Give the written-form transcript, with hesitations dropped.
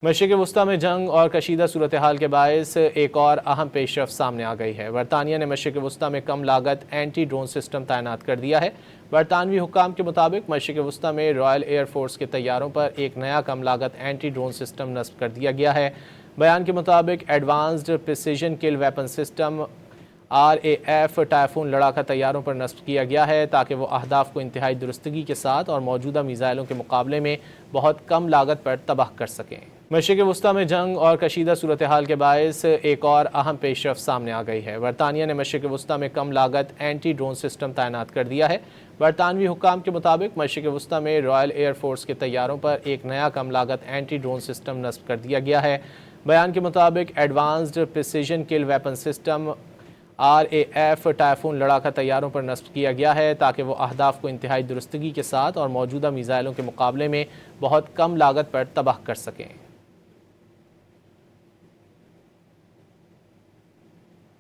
مشرق وسطی میں جنگ اور کشیدہ صورتحال کے باعث ایک اور اہم پیش رفت سامنے آ گئی ہے۔ برطانیہ نے مشرق وسطی میں کم لاگت اینٹی ڈرون سسٹم تعینات کر دیا ہے۔ برطانوی حکام کے مطابق مشرق وسطی میں رائل ایئر فورس کے طیاروں پر ایک نیا کم لاگت اینٹی ڈرون سسٹم نصب کر دیا گیا ہے۔ بیان کے مطابق ایڈوانسڈ پریسیژن کل ویپن سسٹم RAF ٹائفون لڑاکا طیاروں پر نصب کیا گیا ہے تاکہ وہ اہداف کو انتہائی درستگی کے ساتھ اور موجودہ میزائلوں کے مقابلے میں بہت کم لاگت پر تباہ کر سکیں۔ مشرق وسطی میں جنگ اور کشیدہ صورتحال کے باعث ایک اور اہم پیش رفت سامنے آ گئی ہے۔ برطانیہ نے مشرق وسطی میں کم لاگت اینٹی ڈرون سسٹم تعینات کر دیا ہے۔ برطانوی حکام کے مطابق مشرق وسطی میں رائل ایئر فورس کے طیاروں پر ایک نیا کم لاگت اینٹی ڈرون سسٹم نصب کر دیا گیا ہے۔ بیان کے مطابق ایڈوانسڈ پریسیژن کل ویپن سسٹم RAF ٹائفون لڑاکا طیاروں پر نصب کیا گیا ہے تاکہ وہ اہداف کو انتہائی درستگی کے ساتھ اور موجودہ میزائلوں کے مقابلے میں بہت کم لاگت پر تباہ کر سکیں۔